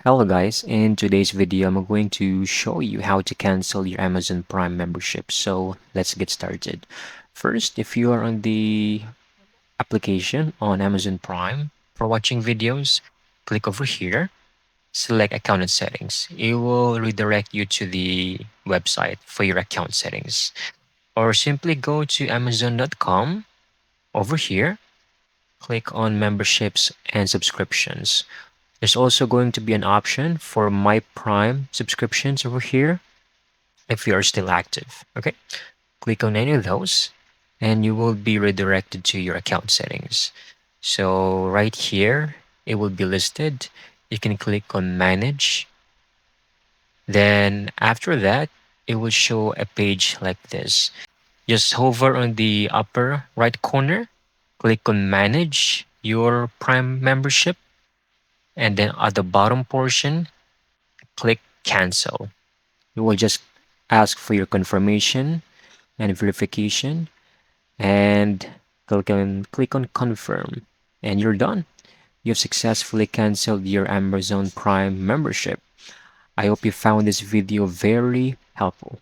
Hello guys, in today's video I'm going to show you how to cancel your Amazon Prime membership. So let's get started. First, if you are on the application on Amazon Prime for watching videos, click over here, select account and settings. It will redirect you to the website for your account settings. Or simply go to amazon.com. Over here, click on memberships and subscriptions. There's also going to be an option for My Prime subscriptions over here if you are still active. Okay, click on any of those and you will be redirected to your account settings. So right here, it will be listed. You can click on Manage. Then after that, it will show a page like this. Just hover on the upper right corner, click on Manage your Prime membership, and then at the bottom portion, click Cancel. You will just ask for your confirmation and verification and click on Confirm, and you're done. You've successfully canceled your Amazon Prime membership. I hope you found this video very helpful.